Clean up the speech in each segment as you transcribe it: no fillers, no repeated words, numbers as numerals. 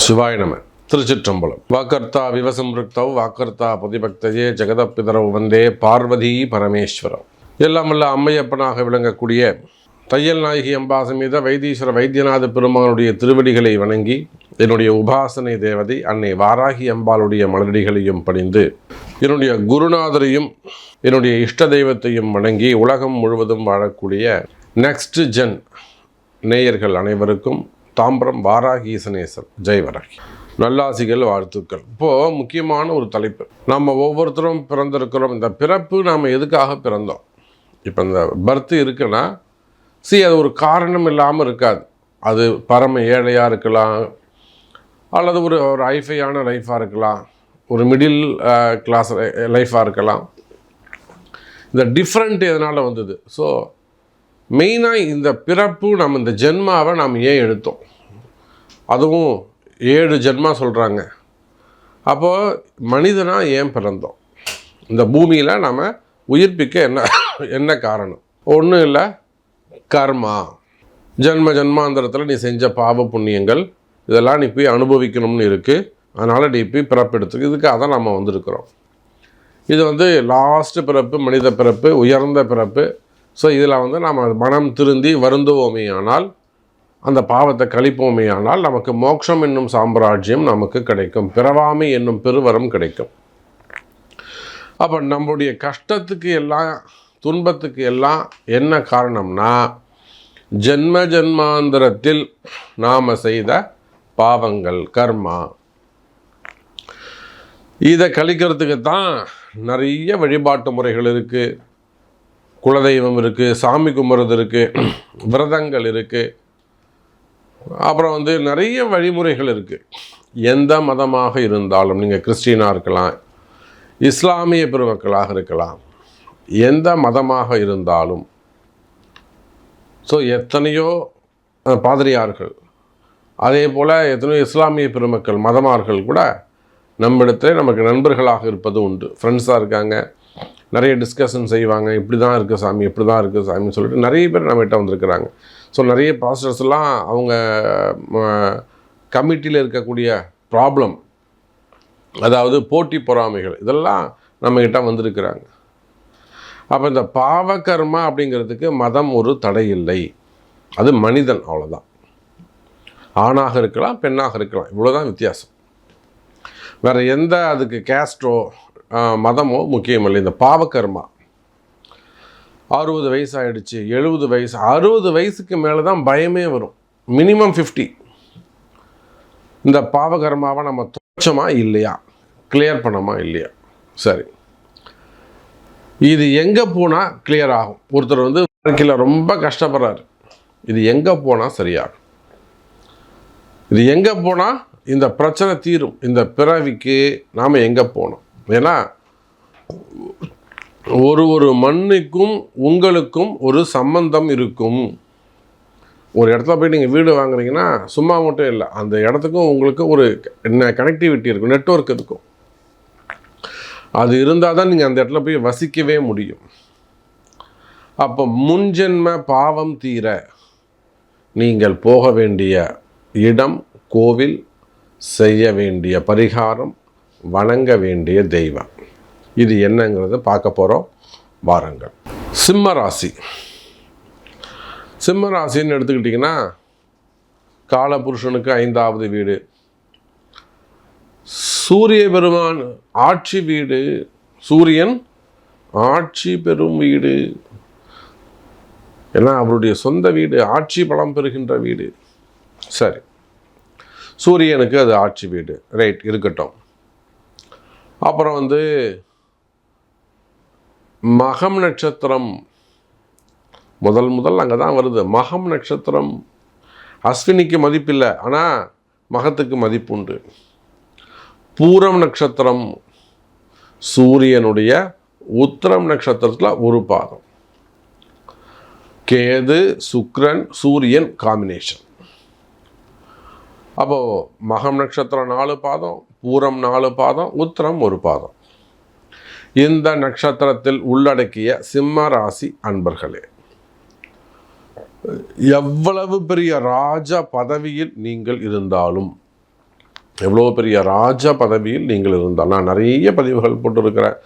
சிவாய நம. திருச்சிற்றம்பலம். வாக்கர்த்தா விவசம்ருக்தவ் வாக்கர்த்தா பதிபக்தயே ஜெகதப்பிதரவ் வந்தே பார்வதி பரமேஸ்வரம். எல்லாம் வல்ல அம்மையப்பனாக விளங்கக்கூடிய தையல் நாயகி அம்பா சமேத வைத்தீஸ்வர வைத்தியநாத பெருமானுடைய திருவடிகளை வணங்கி என்னுடைய உபாசனை தேவதை அன்னை வாராகி அம்பாளுடைய மலரடிகளையும் பணிந்து என்னுடைய குருநாதரையும் என்னுடைய இஷ்ட தெய்வத்தையும் வணங்கி உலகம் முழுவதும் வாழக்கூடிய நெக்ஸ்ட் ஜென் நேயர்கள் அனைவருக்கும் தாம்பரம் வாராகி ஈசனேசர் ஜெய் வராகி நல்லாசிகள், வாழ்த்துக்கள். இப்போது முக்கியமான ஒரு தலைப்பு. நம்ம ஒவ்வொருத்தரும் பிறந்திருக்கிறோம். இந்த பிறப்பு நாம் எதுக்காக பிறந்தோம்? இப்போ இந்த பர்த்து இருக்குன்னா அது ஒரு காரணம் இல்லாமல் இருக்காது. அது பரம ஏழையாக இருக்கலாம், அல்லது ஒரு ஹைஃபையான லைஃபாக இருக்கலாம், ஒரு மிடில் கிளாஸ் லைஃபாக இருக்கலாம். இந்த டிஃப்ரெண்ட் எதனால் வந்தது? ஸோ மெயினாக இந்த பிறப்பு, நம்ம இந்த ஜென்மாவை நாம் ஏன் எடுத்தோம்? அதுவும் 7 ஜென்மா சொல்கிறாங்க. அப்போது மனிதனாக ஏன் பிறந்தோம்? இந்த பூமியில் நாம் உயிர்ப்பிக்க என்ன காரணம்? ஒன்றும் இல்லை, கர்மா. ஜென்மாந்திரத்தில் நீ செஞ்ச பாவ புண்ணியங்கள் இதெல்லாம் நீ போய் அனுபவிக்கணும்னு இருக்குது. அதனால் நீ போய் பிறப்பெடுத்துக்கு இதுக்காக தான் நம்ம வந்திருக்கிறோம். இது லாஸ்ட்டு பிறப்பு, மனித பிறப்பு, உயர்ந்த பிறப்பு. ஸோ இதில் நாம் மனம் திருந்தி வருந்துவோமே ஆனால், அந்த பாவத்தை கழிப்போமே ஆனால் நமக்கு மோட்சம் என்னும் சாம்ராஜ்யம் நமக்கு கிடைக்கும், பிறவாமை என்னும் பெருவரம் கிடைக்கும். அப்போ நம்முடைய கஷ்டத்துக்கு எல்லாம், துன்பத்துக்கு எல்லாம் என்ன காரணம்னா, ஜென்மாந்திரத்தில் நாம் செய்த பாவங்கள், கர்மா. இதை கழிக்கிறதுக்கு தான் நிறைய வழிபாட்டு முறைகள் இருக்குது. குலதெய்வம் இருக்குது, சாமி கும்பிட்றது இருக்குது, விரதங்கள் இருக்குது, அப்புறம் நிறைய வழிமுறைகள் இருக்குது. எந்த மதமாக இருந்தாலும், நீங்கள் கிறிஸ்டினாக இருக்கலாம், இஸ்லாமிய பெருமக்களாக இருக்கலாம், எந்த மதமாக இருந்தாலும். ஸோ எத்தனையோ பாதிரியார்கள், அதே போல் எத்தனையோ இஸ்லாமிய பெருமக்கள் மதமார்கள் கூட நம்மிடத்தில் நமக்கு நண்பர்களாக இருப்பது உண்டு. ஃப்ரெண்ட்ஸாக இருக்காங்க, நிறைய டிஸ்கஷன் செய்வாங்க. இப்படி தான் இருக்குது சாமி, இப்படி தான் இருக்குது சாமின்னு சொல்லிட்டு நிறைய பேர் நம்மகிட்ட வந்திருக்கிறாங்க. ஸோ நிறைய பாஸ்டர்ஸ்லாம் அவங்க கமிட்டியில் இருக்கக்கூடிய ப்ராப்ளம், அதாவது போட்டி பொறாமைகள், இதெல்லாம் நம்மகிட்ட வந்திருக்கிறாங்க. அப்போ இந்த பாவகர்மா அப்படிங்கிறதுக்கு மதம் ஒரு தடை இல்லை. அது மனிதன், அவ்வளோதான். ஆணாக இருக்கலாம், பெண்ணாக இருக்கலாம், இவ்வளோதான் வித்தியாசம். வேறு எந்த அதுக்கு கேஸ்டோ மதமோ முக்கியமில்லை. இந்த பாவகர்மா 60 வயசு ஆகிடுச்சு, 70 வயசு, 60 வயசுக்கு மேலே தான் பயமே வரும். மினிமம் 50. இந்த பாவகர்மாவை நம்ம துச்சமா இல்லையா, கிளியர் பண்ணமா இல்லையா? சரி, இது எங்கே போனால் கிளியர் ஆகும்? ஒருத்தர் வாழ்க்கையில் ரொம்ப கஷ்டப்படுறாரு, இது எங்கே போனால் சரியாகும்? இது எங்கே போனால் இந்த பிரச்சனை தீரும்? இந்த பிறவிக்கு நாம் எங்கே போனோம்? ஏன்னா ஒரு மண்ணுக்கும் உங்களுக்கும் ஒரு சம்பந்தம் இருக்கும். ஒரு இடத்துல போய் நீங்கள் வீடு வாங்குறீங்கன்னா சும்மா மட்டும் இல்லை, அந்த இடத்துக்கும் உங்களுக்கு ஒரு கனெக்டிவிட்டி இருக்கும், நெட்வொர்க் இருக்கும். அது இருந்தால் தான் நீங்கள் அந்த இடத்துல போய் வசிக்கவே முடியும். அப்போ முன்ஜென்ம பாவம் தீர நீங்கள் போக வேண்டிய இடம், கோவில், செய்ய வேண்டிய பரிகாரம், வணங்க வேண்டிய தெய்வம், இது என்னங்கிறத பார்க்க போகிறோம். வாருங்கள். சிம்ம ராசி. சிம்ம ராசின்னு எடுத்துக்கிட்டிங்கன்னா காலபுருஷனுக்கு 5வது வீடு, சூரிய பெருமான் ஆட்சி வீடு, சூரியன் ஆட்சி பெறும் வீடு. ஏன்னா அவருடைய சொந்த வீடு, ஆட்சி பலம் பெறுகின்ற வீடு. சரி, சூரியனுக்கு அது ஆட்சி வீடு, ரைட், இருக்கட்டும். அப்புறம் மகம் நட்சத்திரம் முதல் அங்கே தான் வருது. மகம் நட்சத்திரம் அஸ்வினிக்கு மதிப்பில்லை, ஆனால் மகத்துக்கு மதிப்பு உண்டு. பூரம் நட்சத்திரம் சூரியனுடைய உத்திரம் நட்சத்திரத்தில் ஒரு பாதம். கேது, சுக்கிரன், சூரியன் காம்பினேஷன். அப்போது மகம் நட்சத்திரம் 4 பாதம், பூரம் 4 பாதம், உத்திரம் 1 பாதம். இந்த நட்சத்திரத்தில் உள்ளடக்கிய சிம்ம ராசி அன்பர்களே, எவ்வளவு பெரிய ராஜ பதவியில் நீங்கள் இருந்தாலும் எவ்வளோ பெரிய ராஜ பதவியில் நீங்கள் இருந்தால், நான் நிறைய பதிவுகள் போட்டிருக்கிறேன்,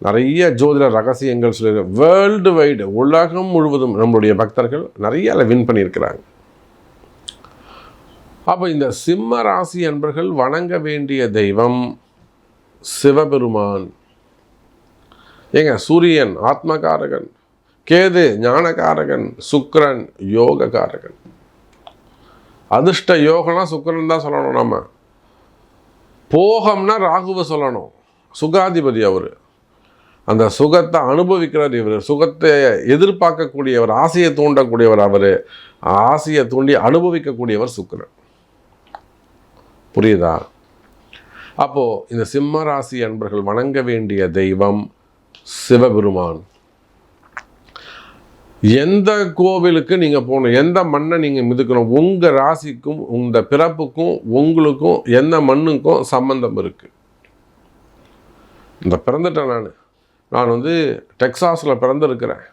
நிறைய ஜோதிட ரகசியங்கள் சொல்லியிருக்கேன். வேர்ல்டு வைடு, உலகம் முழுவதும் நம்மளுடைய பக்தர்கள் நிறைய அதை வின் பண்ணியிருக்கிறாங்க. அப்போ இந்த சிம்ம ராசி அன்பர்கள் வணங்க வேண்டிய தெய்வம் சிவபெருமான். ஏங்க, சூரியன் ஆத்மகாரகன், கேது ஞானகாரகன், சுக்கிரன் யோககாரகன். அதிர்ஷ்ட யோகம்னா சுக்கிரன் தான் சொல்லணும். நம்ம போகம்னா ராகுவை சொல்லணும். சுகாதிபதி அவர், அந்த சுகத்தை அனுபவிக்கிறார் இவர், சுகத்தை எதிர்பார்க்கக்கூடியவர், ஆசையை தூண்டக்கூடியவர் அவர், ஆசையை தூண்டி அனுபவிக்கக்கூடியவர் சுக்கிரன். புரியுதா? அப்போது இந்த சிம்ம ராசி அன்பர்கள் வணங்க வேண்டிய தெய்வம் சிவபெருமான். எந்த கோவிலுக்கு நீங்கள் போகணும், எந்த மண்ணை நீங்கள் மிதுக்கணும், உங்கள் ராசிக்கும் இந்த பிறப்புக்கும் உங்களுக்கும் எந்த மண்ணுக்கும் சம்பந்தம் இருக்குது. இந்த பிறந்துட்டேன் நான் வந்து டெக்சாஸில் பிறந்திருக்கிறேன்,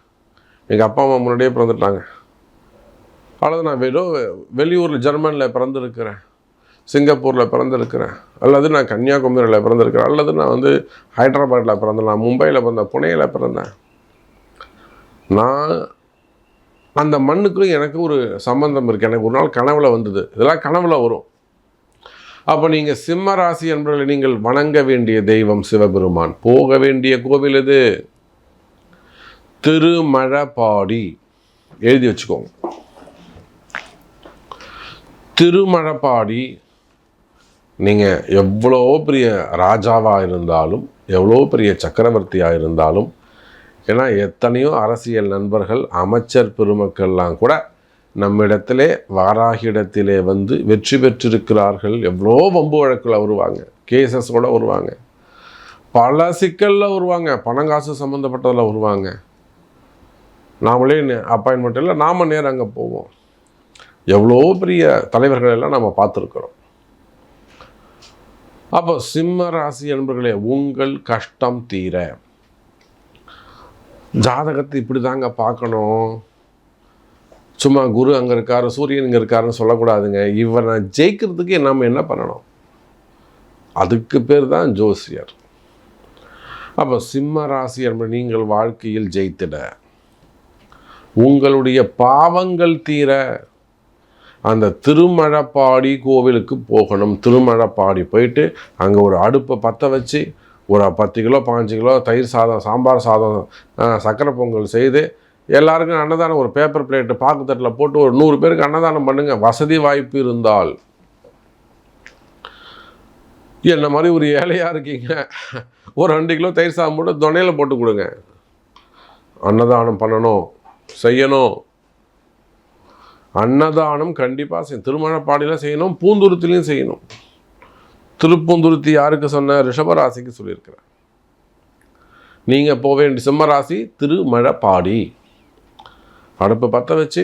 எங்கள் அப்பா அம்மா முன்னாடியே பிறந்துட்டாங்க. அல்லது நான் வெளியூரில் ஜெர்மனியில் பிறந்திருக்கிறேன், சிங்கப்பூரில் பிறந்திருக்கிறேன், அல்லது நான் கன்னியாகுமரியில் பிறந்திருக்கிறேன், அல்லது நான் வந்து ஹைதராபாத்தில் பிறந்தேன், நான் மும்பையில் பிறந்தேன், புனேயில் பிறந்தேன். நான் அந்த மண்ணுக்கும் எனக்கு ஒரு சம்பந்தம் இருக்குது. எனக்கு ஒரு நாள் கனவுல வந்தது, இதெல்லாம் கனவுல வரும். அப்போ நீங்கள் சிம்ம ராசி என்பவர்களை நீங்கள் வணங்க வேண்டிய தெய்வம் சிவபெருமான். போக வேண்டிய கோவில் இது திருமழபாடி. எழுதி வச்சுக்கோங்க, திருமழபாடி. நீங்கள் எவ்வளோ பெரிய ராஜாவாக இருந்தாலும், எவ்வளோ பெரிய சக்கரவர்த்தியாக இருந்தாலும், ஏன்னா எத்தனையோ அரசியல் நண்பர்கள், அமைச்சர் பெருமக்கள்லாம் கூட நம்மிடத்திலே வாராகிடத்திலே வந்து வெற்றி பெற்றிருக்கிறார்கள். எவ்வளோ வம்பு வழக்கில் வருவாங்க, கேசஸோடு வருவாங்க, பல சிக்கலில் வருவாங்க, பணங்காசு சம்மந்தப்பட்டதில் வருவாங்க. நாமளே அப்பாயின்மெண்ட் இல்லை, நாம் நேரம் அங்கே போவோம். எவ்வளோ பெரிய தலைவர்கள் எல்லாம் நம்ம பார்த்துருக்குறோம். அப்போ சிம்ம ராசி என்பர்களே, உங்கள் கஷ்டம் தீர ஜாதகத்தை இப்படி தாங்க பார்க்கணும். சும்மா குரு அங்கே இருக்கார், சூரியன் இங்கே இருக்காருன்னு சொல்லக்கூடாதுங்க. இவனை ஜெயிக்கிறதுக்கு நம்ம என்ன பண்ணணும்? அதுக்கு பேர் தான் ஜோசியர். அப்போ சிம்ம ராசி என்பது நீங்கள் வாழ்க்கையில் ஜெயித்திட, உங்களுடைய பாவங்கள் தீர அந்த திருமழப்பாடி கோவிலுக்கு போகணும். திருமழப்பாடி போயிட்டு அங்கே ஒரு அடுப்பை பற்ற வச்சு ஒரு 10 கிலோ 15 கிலோ தயிர் சாதம், சாம்பார் சாதம், சக்கரை பொங்கல் செய்து எல்லாருக்கும் அன்னதானம், ஒரு பேப்பர் பிளேட்டு பாக்குத்தட்டில் போட்டு ஒரு 100 பேருக்கு அன்னதானம் பண்ணுங்கள். வசதி வாய்ப்பு இருந்தால். என்ன மாதிரி ஒரு ஏழையாக இருக்கீங்க, ஒரு 2 கிலோ தயிர் சாதம் போட்டு துணையில் போட்டு கொடுங்க. அன்னதானம் பண்ணணும், செய்யணும். அன்னதானம் கண்டிப்பாக செய்யணும். திருமழப்பாடியில் செய்யணும், பூந்துருத்திலையும் செய்யணும். திருப்பூந்துருத்தி யாருக்கு சொன்ன? ரிஷபராசிக்கு சொல்லியிருக்கிறேன். நீங்கள் போக வேண்டிய சிம்மராசி திருமழப்பாடி. அடுப்பு பற்ற வச்சு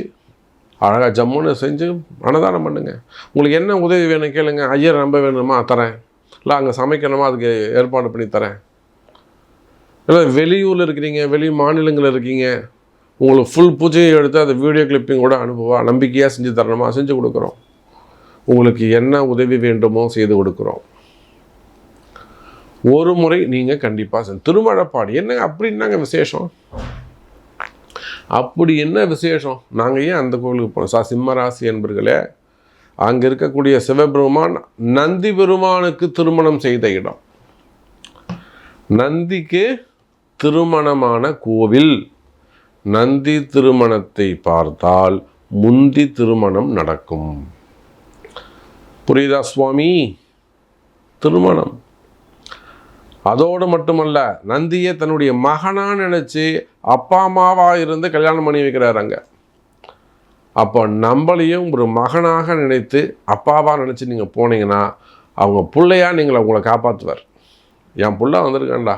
அழகாக ஜம்முன்னு செஞ்சு அன்னதானம் பண்ணுங்க. உங்களுக்கு என்ன உதவி வேணும் கேளுங்க. ஐயர் நம்ப வேணுமா? தரேன். இல்லை அங்கே சமைக்கணுமா? அதுக்கு ஏற்பாடு பண்ணி தரேன். இல்லை வெளியூரில் இருக்கிறீங்க, வெளி மாநிலங்களில் இருக்கீங்க, உங்களுக்கு ஃபுல் பூஜையை எடுத்து அதை வீடியோ கிளிப்பிங் கூட அனுப்புவா, நம்பிக்கையாக செஞ்சு தரணுமா? செஞ்சு கொடுக்குறோம். உங்களுக்கு என்ன உதவி வேண்டுமோ செய்து கொடுக்குறோம். ஒரு முறை நீங்கள் கண்டிப்பாக திருமழப்பாடி. என்னங்க அப்படி என்னங்க விசேஷம்? அப்படி என்ன விசேஷம்? நாங்கள் ஏன் அந்த கோவிலுக்கு போனோம்? சிம்மராசி என்பர்களே, அங்கே இருக்கக்கூடிய சிவபெருமான் நந்தி பெருமானுக்கு திருமணம் செய்த இடம். நந்திக்கு திருமணமான கோவில். நந்தி திருமணத்தை பார்த்தால் முந்தி திருமணம் நடக்கும். புரியுதா சுவாமி? திருமணம். அதோடு மட்டுமல்ல, நந்தியை தன்னுடைய மகனாக நினச்சி அப்பா அம்மாவாக இருந்து கல்யாணம் பண்ணி வைக்கிறார் அங்கே. அப்போ நம்மளையும் ஒரு மகனாக நினைத்து அப்பாவாக நினச்சி நீங்கள் போனீங்கன்னா அவங்க பிள்ளையாக நீங்கள் அவங்கள காப்பாற்றுவார். என் புள்ள வந்திருக்கான்டா,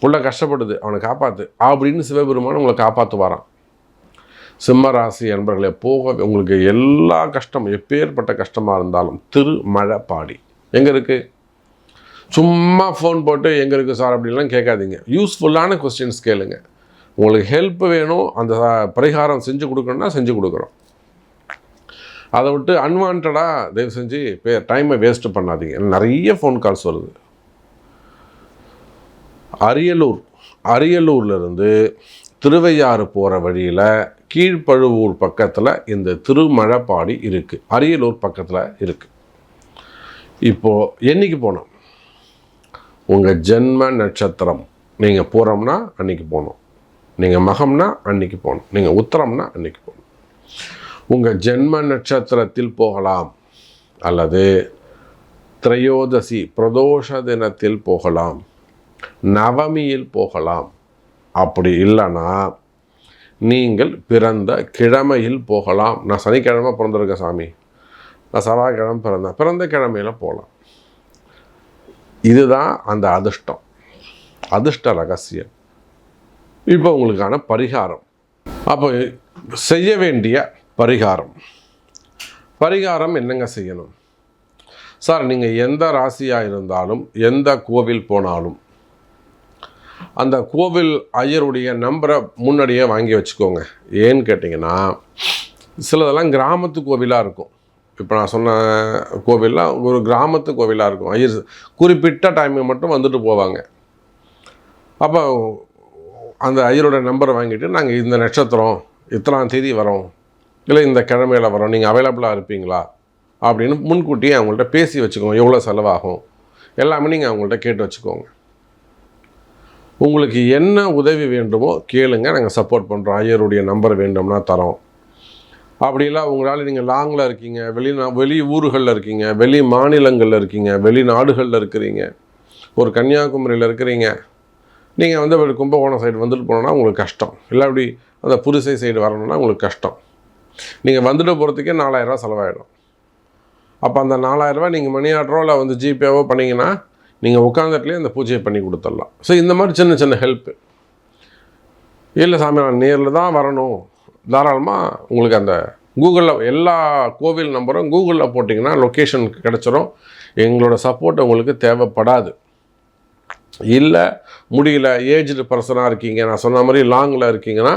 புள்ள கஷ்டப்படுது, அவனை காப்பாற்று அப்படின்னு சிவபெருமான் உங்களை காப்பாற்றுவாராம். சிம்மராசி என்பர்களே, போக உங்களுக்கு எல்லா கஷ்டம், எப்பேற்பட்ட கஷ்டமாக இருந்தாலும் திருமழப்பாடி எங்கே இருக்குது? சும்மா ஃபோன் போட்டு எங்கே இருக்குது சார் அப்படின்லாம் கேட்காதீங்க. யூஸ்ஃபுல்லான கொஸ்டின்ஸ் கேளுங்க. உங்களுக்கு ஹெல்ப் வேணும், அந்த பரிகாரம் செஞ்சு கொடுக்கணும்னா செஞ்சு கொடுக்குறோம். அதை விட்டு அன்வான்டாக தயவு செஞ்சு டைமை வேஸ்ட்டு பண்ணாதீங்க. நிறைய ஃபோன் கால்ஸ் வருது. அரியலூர்லேருந்து திருவையாறு போகிற வழியில் கீழ்ப்பழுவூர் பக்கத்தில் இந்த திருமழப்பாடி இருக்குது. அரியலூர் பக்கத்தில் இருக்குது. இப்போது என்றைக்கு போனோம்? உங்கள் ஜென்ம நட்சத்திரம் நீங்கள் பூரம்னா அன்றைக்கி போகணும், நீங்கள் மகம்னா அன்றைக்கி போகணும், நீங்கள் உத்தரம்னா அன்றைக்கி போகணும். உங்கள் ஜென்ம நட்சத்திரத்தில் போகலாம், அல்லது திரையோதசி பிரதோஷ தினத்தில் போகலாம், நவமியில் போகலாம். அப்படி இல்லைன்னா நீங்கள் பிறந்த கிழமையில் போகலாம். நான் சனிக்கிழமை பிறந்திருக்கேன் சாமி, நான் செவ்வாய்க்கிழமை பிறந்த கிழமையில் போகலாம். இதுதான் அந்த அதிர்ஷ்ட ரகசியம். இப்போ உங்களுக்கான பரிகாரம். அப்போ செய்ய வேண்டிய பரிகாரம் என்னங்க செய்யணும்? சார், நீங்கள் எந்த ராசியாக இருந்தாலும் எந்த கோவில் போனாலும் அந்த கோவில் ஐயருடைய நம்பரை முன்னாடியே வாங்கி வச்சுக்கோங்க. ஏன்னு கேட்டிங்கன்னா, சிலதெல்லாம் கிராமத்து கோவிலாக இருக்கும். இப்போ நான் சொன்ன கோவில்லாம் ஒரு கிராமத்து கோவிலாக இருக்கும். ஐயர் குறிப்பிட்ட டைமுக்கு மட்டும் வந்துட்டு போவாங்க. அப்போ அந்த ஐயரோட நம்பரை வாங்கிட்டு, நாங்கள் இந்த நட்சத்திரம் இத்தனாம் தேதி வரோம், இல்லை இந்த கிழமையில் வரோம், நீங்கள் அவைலபிளாக இருப்பீங்களா அப்படின்னு முன்கூட்டியே அவங்கள்ட்ட பேசி வச்சுக்கோங்க. எவ்வளோ செலவாகும் எல்லாமே நீங்கள் அவங்கள்ட்ட கேட்டு வச்சுக்கோங்க. உங்களுக்கு என்ன உதவி வேண்டுமோ கேளுங்க, நாங்கள் சப்போர்ட் பண்ணுறோம். ஐயருடைய நம்பர் வேண்டும்னா தரோம். அப்படிலாம் உங்களால் நீங்கள் லாங்கில் இருக்கீங்க, வெளி ஊர்களில் இருக்கீங்க, வெளி மாநிலங்களில் இருக்கீங்க, வெளிநாடுகளில் இருக்கிறீங்க, ஒரு கன்னியாகுமரியில் இருக்கிறீங்க, நீங்கள் வந்து கும்பகோணம் சைடு வந்துட்டு போனோன்னா உங்களுக்கு கஷ்டம், இல்லை அப்படி அந்த புதுசை சைடு வரணும்னா உங்களுக்கு கஷ்டம். நீங்கள் வந்துட்டு போகிறதுக்கே 4000 செலவாயிடும். அப்போ அந்த 4000 நீங்கள் மணி ஆர்டரோ இல்லை வந்து ஜிபேவோ பண்ணிங்கன்னா நீங்கள் உட்காந்துட்டுலேயே அந்த பூஜையை பண்ணி கொடுத்துடலாம். ஸோ இந்த மாதிரி சின்ன சின்ன ஹெல்ப்பு. இல்லை சாமி, நான் நேரில் தான் வரணும், தாராளமாக உங்களுக்கு அந்த கூகுளில் எல்லா கோவில் நம்பரும் கூகுளில் போட்டிங்கன்னா லொக்கேஷன் கிடச்சிரும். எங்களோட சப்போர்ட் உங்களுக்கு தேவைப்படாது. இல்லை முடியல, ஏஜ்டு பர்சனாக இருக்கீங்க, நான் சொன்ன மாதிரி லாங்கில் இருக்கீங்கன்னா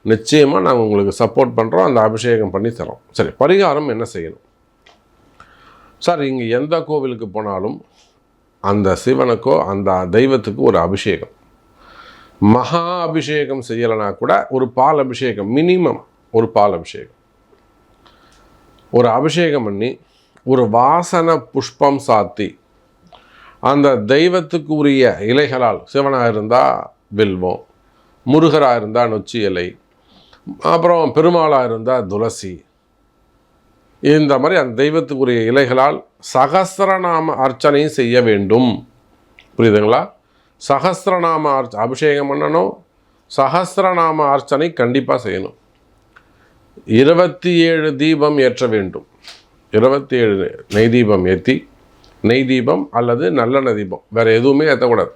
நிச்சயமாக நாங்கள் உங்களுக்கு சப்போர்ட் பண்ணுறோம், அந்த அபிஷேகம் பண்ணி தரோம். சரி, பரிகாரம் என்ன செய்யணும்? சார், இங்கே எந்த கோவிலுக்கு போனாலும் அந்த சிவனுக்கோ அந்த தெய்வத்துக்கு ஒரு அபிஷேகம், மகா அபிஷேகம் செய்யலைனா கூட ஒரு பால் அபிஷேகம், மினிமம் ஒரு பால் அபிஷேகம், ஒரு அபிஷேகம் பண்ணி ஒரு வாசனை புஷ்பம் சாத்தி அந்த தெய்வத்துக்கு உரிய இலைகளால், சிவனாக இருந்தால் வில்வம், முருகராக இருந்தால் நொச்சி இலை, அப்புறம் பெருமாளாக இருந்தால் துளசி, இந்த மாதிரி அந்த தெய்வத்துக்குரிய இலைகளால் சகஸ்ரநாம அர்ச்சனையும் செய்ய வேண்டும். புரியுதுங்களா? சகஸ்ரநாம அபிஷேகம் பண்ணணும், சகஸ்ரநாம அர்ச்சனை கண்டிப்பாக செய்யணும். 27 தீபம் ஏற்ற வேண்டும். 27 நெய் தீபம் ஏற்றி, நெய் தீபம் அல்லது நல்லெண்ணெய் தீபம், வேறு எதுவுமே ஏற்றக்கூடாது.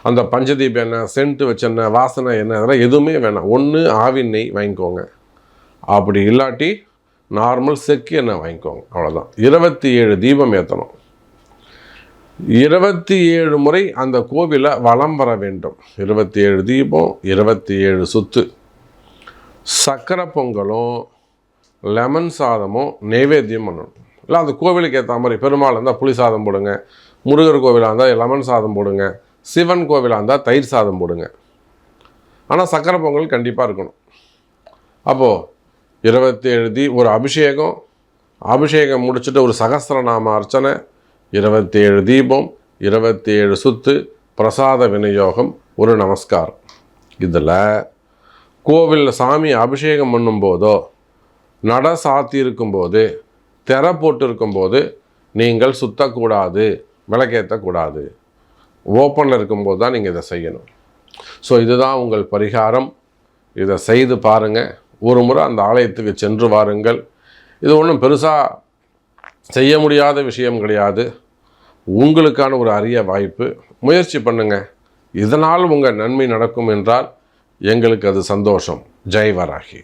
அந்த பஞ்சதீபம் எண்ணெய், சென்ட்டு வச்ச எண்ணெய், வாசனை எண்ணெய், அதெல்லாம் எதுவுமே வேணாம். ஒன்று ஆவின் நெய் வாங்கிக்கோங்க, அப்படி இல்லாட்டி நார்மல் செக்கு எண்ணெய் வாங்கிக்கோங்க, அவ்வளோதான். 27 தீபம் ஏற்றணும். 27 முறை அந்த கோவிலை வலம் வர வேண்டும். 27 தீபம், 27 சுத்து. சக்கரை பொங்கலும் லெமன் சாதமும் நைவேத்தியம் பண்ணணும். இல்லை அந்த கோவிலுக்கு ஏற்ற மாதிரி, பெருமாள் இருந்தால் புளி சாதம் போடுங்க, முருகர் கோவிலாக இருந்தால் லெமன் சாதம் போடுங்க, சிவன் கோவிலாக இருந்தால் தயிர் சாதம் போடுங்க. ஆனால் சக்கரை பொங்கல் கண்டிப்பாக இருக்கணும். அப்போது 27 ஒரு அபிஷேகம் முடிச்சுட்டு ஒரு சகஸ்ரநாம அர்ச்சனை, 27 தீபம், 27 சுத்து, பிரசாத விநியோகம், ஒரு நமஸ்காரம். இதில் கோவிலில் சாமி அபிஷேகம் பண்ணும்போதோ, நட சாத்தி இருக்கும்போது, திரை போட்டு இருக்கும்போது நீங்கள் சுத்தக்கூடாது, விளக்கேற்றக்கூடாது. ஓப்பனில் இருக்கும்போது தான் நீங்கள் இதை செய்யணும். ஸோ இதுதான் உங்கள் பரிகாரம். இதை செய்து பாருங்கள். ஒரு முறை அந்த ஆலயத்துக்கு சென்று வாருங்கள். இது ஒன்றும் பெருசாக செய்ய முடியாத விஷயம் கிடையாது. உங்களுக்கான ஒரு அரிய வாய்ப்பு. முயற்சி பண்ணுங்கள். இதனால் உங்கள் நன்மை நடக்கும் என்றால் எங்களுக்கு அது சந்தோஷம். ஜெய் வராகி.